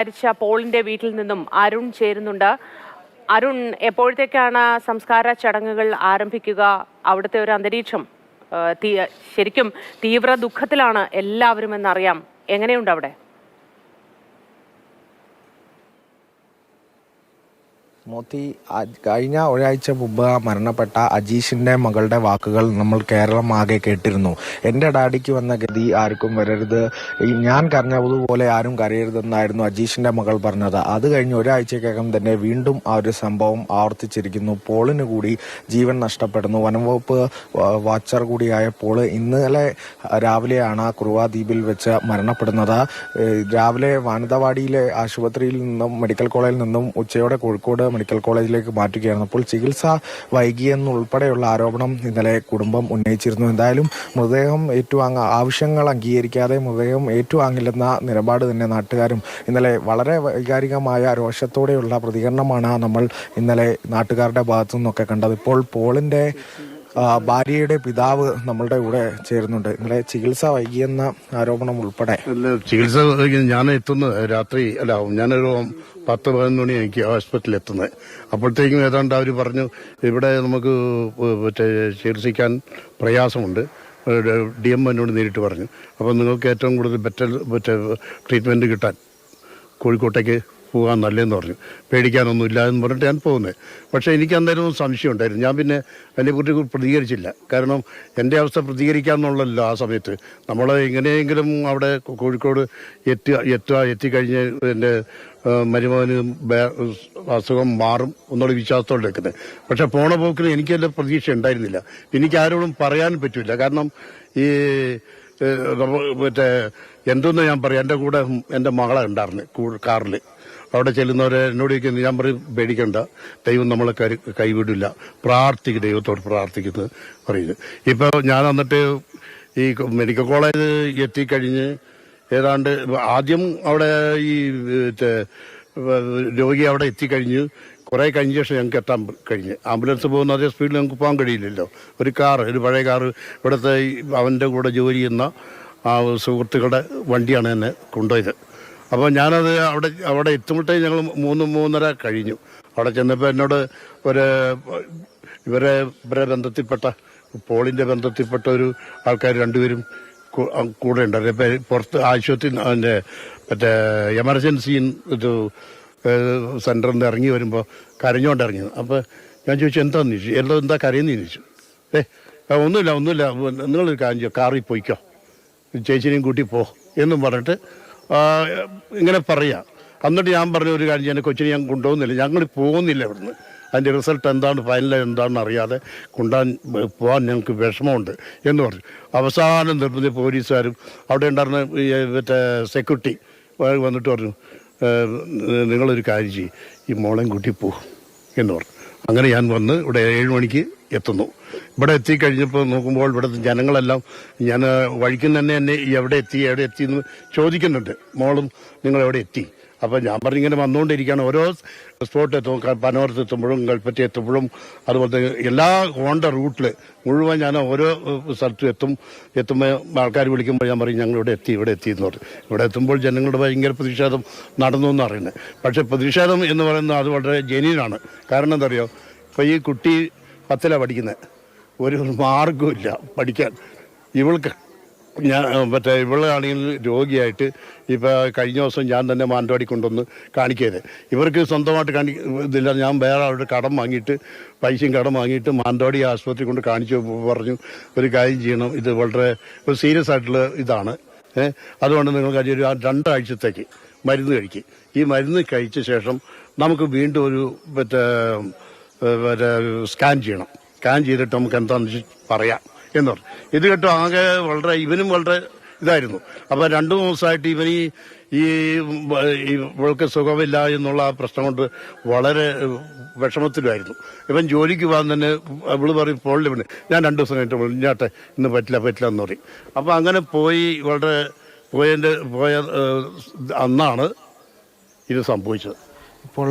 മരിച്ച പോളിന്റെ വീട്ടിൽ നിന്നും അരുൺ ചേരുന്നുണ്ട്. അരുൺ, എപ്പോഴത്തേക്കാണ് സംസ്കാര ചടങ്ങുകൾ ആരംഭിക്കുക? അവിടുത്തെ ഒരു അന്തരീക്ഷം ശരിക്കും തീവ്ര ദുഃഖത്തിലാണ് എല്ലാവരും എന്നറിയാം. എങ്ങനെയുണ്ട് അവിടെ? മോത്തി, കഴിഞ്ഞ ഒരാഴ്ച മുമ്പ് മരണപ്പെട്ട അജീഷിന്റെ മകളുടെ വാക്കുകൾ നമ്മൾ കേരളം ആകെ കേട്ടിരുന്നു. എന്റെ ഡാഡിക്ക് വന്ന ഗതി ആർക്കും വരരുത്, ഞാൻ കരഞ്ഞതുപോലെ ആരും കരയരുതെന്നായിരുന്നു അജീഷിന്റെ മകൾ പറഞ്ഞത്. അത് കഴിഞ്ഞ് ഒരാഴ്ചക്കകം തന്നെ വീണ്ടും ആ ഒരു സംഭവം ആവർത്തിച്ചിരിക്കുന്നു. പോളിന് കൂടി ജീവൻ നഷ്ടപ്പെടുന്നു. വനംവകുപ്പ് വാച്ചർ കൂടിയായ പോള് ഇന്നലെ രാവിലെയാണ് കുറുവ ദ്വീപിൽ വെച്ച് മരണപ്പെടുന്നത്. രാവിലെ മാനന്തവാടിയിലെ ആശുപത്രിയിൽ നിന്നും മെഡിക്കൽ കോളേജിൽ നിന്നും ഉച്ചയോടെ കോഴിക്കോട് മെഡിക്കൽ കോളേജിലേക്ക് മാറ്റുകയായിരുന്നു. അപ്പോൾ ചികിത്സ വൈകിയെന്നുൾപ്പെടെയുള്ള ആരോപണം ഇന്നലെ കുടുംബം ഉന്നയിച്ചിരുന്നു. എന്തായാലും മൃതദേഹം ആവശ്യങ്ങൾ അംഗീകരിക്കാതെ മൃതദേഹം ഏറ്റുവാങ്ങില്ലെന്ന നിലപാട് തന്നെ നാട്ടുകാരും ഇന്നലെ വളരെ വൈകാരികമായ രോഷത്തോടെയുള്ള പ്രതികരണമാണ് നമ്മൾ ഇന്നലെ നാട്ടുകാരുടെ ഭാഗത്തു നിന്നൊക്കെ കണ്ടത്. ഇപ്പോൾ പോളിന്റെ ഭാര്യയുടെ പിതാവ് നമ്മളുടെ കൂടെ ചേരുന്നുണ്ട്. ഇന്നലെ ചികിത്സ വൈകിയെന്ന ആരോപണം ഉൾപ്പെടെ. ചികിത്സ ഞാൻ എത്തുന്നത് രാത്രി ഞാനൊരു 10-11 മണി എനിക്ക് ഹോസ്പിറ്റലിൽ എത്തുന്നത്. അപ്പോഴത്തേക്കും ഏതാണ്ട് അവർ പറഞ്ഞു ഇവിടെ നമുക്ക് ചികിത്സിക്കാൻ പ്രയാസമുണ്ട്. DM എന്നോട് നേരിട്ട് പറഞ്ഞു. അപ്പോൾ നിങ്ങൾക്ക് ഏറ്റവും കൂടുതൽ ബെറ്റർ ട്രീറ്റ്മെന്റ് കിട്ടാൻ കോഴിക്കോട്ടേക്ക് പോകാൻ നല്ലതെന്ന് പറഞ്ഞു. പേടിക്കാനൊന്നുമില്ല എന്ന് പറഞ്ഞിട്ട് ഞാൻ പോകുന്നത്. പക്ഷേ എനിക്ക് അന്നേരം സംശയം ഉണ്ടായിരുന്നു. ഞാൻ പിന്നെ അതിനെക്കുറിച്ച് പ്രതികരിച്ചില്ല. കാരണം എൻ്റെ അവസ്ഥ പ്രതികരിക്കാമെന്നുള്ളല്ലോ ആ സമയത്ത്. നമ്മൾ എങ്ങനെയെങ്കിലും അവിടെ കോഴിക്കോട് എത്തിക്കഴിഞ്ഞ് എൻ്റെ മരുമകന് അസുഖം മാറും എന്നുള്ള വിശ്വാസത്തോടെ എടുക്കുന്നത്. പക്ഷെ പോണ പോക്കിന് എനിക്ക് എൻ്റെ പ്രതീക്ഷ ഉണ്ടായിരുന്നില്ല. എനിക്ക് ആരോടും പറയാൻ പറ്റില്ല. കാരണം ഈ എന്തെന്ന് ഞാൻ പറയാം, എൻ്റെ കൂടെ എൻ്റെ മകളെ ഉണ്ടായിരുന്നു കാറിൽ. അവിടെ ചെല്ലുന്നവരെ എന്നോട് ചോദിക്കുന്നത്, ഞാൻ പറയും പേടിക്കണ്ട, ദൈവം നമ്മളെ കൈവിടില്ല, ദൈവത്തോട് പ്രാർത്ഥിക്കുന്നത് പറയുന്നത്. ഇപ്പോൾ ഞാൻ വന്നിട്ട് ഈ മെഡിക്കൽ കോളേജ് എത്തിക്കഴിഞ്ഞ് ഏതാണ്ട് ആദ്യം അവിടെ ഈ രോഗി അവിടെ എത്തിക്കഴിഞ്ഞ് കുറെ കഴിഞ്ഞ ശേഷം ഞങ്ങൾക്ക് എത്താൻ കഴിഞ്ഞ്. ആംബുലൻസ് പോകുന്ന അതേ സ്പീഡിൽ ഞങ്ങൾക്ക് പോകാൻ കഴിയില്ലല്ലോ. ഒരു പഴയ കാറ് ഇവിടുത്തെ അവൻ്റെ കൂടെ ജോലി ചെയ്യുന്ന ആ സുഹൃത്തുക്കളുടെ വണ്ടിയാണ് എന്നെ കൊണ്ടുപോയത്. അപ്പോൾ ഞാനത് അവിടെ എത്തുമ്പോഴത്തേ ഞങ്ങൾ 3-3:30 കഴിഞ്ഞു. അവിടെ ചെന്നപ്പോൾ എന്നോട് ഇവരെ ബന്ധത്തിൽപ്പെട്ട പോളിന്റെ ബന്ധത്തിൽപ്പെട്ട ഒരു ആൾക്കാർ 2 പേരും കൂടെ ഉണ്ടായിരുന്നു. പുറത്ത് ആശുപത്രി മറ്റേ എമർജൻസി ഒരു സെന്ററിൽ നിന്ന് ഇറങ്ങി വരുമ്പോൾ കരഞ്ഞോണ്ട് ഇറങ്ങിയത്. അപ്പോൾ ഞാൻ ചോദിച്ചു എന്താന്ന് ചോദിച്ചു. എന്താ കരയുന്നതെന്ന് ചോദിച്ചു. ഒന്നുമില്ല നിങ്ങളൊരു കാര്യം കാറിൽ പോയിക്കോ, ചേച്ചിനെയും കൂട്ടി പോ എന്നും പറഞ്ഞിട്ട് ഇങ്ങനെ പറയാം. എന്നിട്ട് ഞാൻ പറഞ്ഞ ഒരു കാര്യം, ഞാൻ കൊച്ചിനെ ഞാൻ കൊണ്ടുപോകുന്നില്ല, ഞങ്ങൾ പോകുന്നില്ല ഇവിടുന്ന്. അതിൻ്റെ റിസൾട്ട് എന്താണ്, ഫൈനൽ എന്താണെന്ന് അറിയാതെ പോകാൻ ഞങ്ങൾക്ക് വിഷമമുണ്ട് എന്ന് പറഞ്ഞു. അവസാനം നിർബന്ധിച്ച പോലീസുകാരും അവിടെ ഉണ്ടായിരുന്ന സെക്യൂരിറ്റി വന്നിട്ട് പറഞ്ഞു, നിങ്ങളൊരു കാര്യം ചെയ്യും, ഈ മോളെയും കൂട്ടി പോകും എന്ന് പറഞ്ഞു. അങ്ങനെ ഞാൻ വന്ന് ഇവിടെ 7 മണിക്ക് എത്തുന്നു. ഇവിടെ എത്തിക്കഴിഞ്ഞപ്പോൾ നോക്കുമ്പോൾ ഇവിടുത്തെ ജനങ്ങളെല്ലാം ഞാൻ വഴിക്കുന്ന തന്നെ എവിടെ എത്തി എന്ന് ചോദിക്കുന്നുണ്ട്. മോളും നിങ്ങൾ എവിടെ എത്തി? അപ്പം ഞാൻ പറഞ്ഞിങ്ങനെ വന്നുകൊണ്ടിരിക്കുകയാണ്. ഓരോ സ്പോട്ട് എത്തും, പനോരത്ത് എത്തുമ്പോഴും കൽപ്പറ്റ എത്തുമ്പോഴും അതുപോലെ എല്ലാ ഹോണ്ട റൂട്ടിൽ മുഴുവൻ ഞാൻ ഓരോ സ്ഥലത്തും എത്തുമ്പോൾ ആൾക്കാർ വിളിക്കുമ്പോൾ ഞാൻ പറയും ഞങ്ങൾ ഇവിടെ എത്തി എന്ന് പറയും. ഇവിടെ എത്തുമ്പോൾ ജനങ്ങളുടെ ഭയങ്കര പ്രതിഷേധം നടന്നു എന്ന് അറിയുന്നത്. പക്ഷെ പ്രതിഷേധം എന്ന് പറയുന്നത് അത് വളരെ ജെന്യൂനാണ്. കാരണം എന്താ അറിയോ, ഇപ്പോൾ ഈ കുട്ടി 10ലാണ് പഠിക്കുന്നത്, ഒരു മാർഗമില്ല പഠിക്കാൻ. ഇവൾക്ക് ഇവളാണെങ്കിൽ രോഗിയായിട്ട് ഇപ്പോൾ കഴിഞ്ഞ ദിവസം ഞാൻ തന്നെ മാനന്തവാടി കൊണ്ടുവന്ന് കാണിക്കരുത്. ഇവർക്ക് സ്വന്തമായിട്ട് ഇതില്ല. ഞാൻ വേറെ അവരുടെ പൈസയും കടം വാങ്ങിയിട്ട് മാനന്തവാടി ആശുപത്രി കൊണ്ട് കാണിച്ചു പറഞ്ഞു, ഒരു കാര്യം ചെയ്യണം, ഇത് വളരെ ഒരു സീരിയസ് ആയിട്ടുള്ള ഇതാണ്, അതുകൊണ്ട് നിങ്ങൾക്ക് ഒരു 2 ആഴ്ചത്തേക്ക് മരുന്ന് കഴിക്കും. ഈ മരുന്ന് കഴിച്ച ശേഷം നമുക്ക് വീണ്ടും ഒരു സ്കാൻ ചെയ്യണം. സ്കാൻ ചെയ്തിട്ട് നമുക്ക് എന്താണെന്ന് പറയാം എന്ന് പറഞ്ഞു. ഇത് കേട്ടോ ആകെ ഇവനും വളരെ ഇതായിരുന്നു. അപ്പോൾ 2 ദിവസമായിട്ട് ഇവന് ഇവൾക്ക് സുഖമില്ല എന്നുള്ള ആ പ്രശ്നം കൊണ്ട് വളരെ വിഷമത്തിലായിരുന്നു. ഇവൻ ജോലിക്ക് പോകാൻ തന്നെ ഇവള് പറയും പോളിൽ പിന്നെ ഞാൻ 2 ദിവസം കഴിഞ്ഞിട്ട് ഞാട്ടെ ഇന്ന് പറ്റില്ല എന്ന് പറയും. അപ്പോൾ അങ്ങനെ പോയ അന്നാണ് ഇത് സംഭവിച്ചത്. ഇപ്പോൾ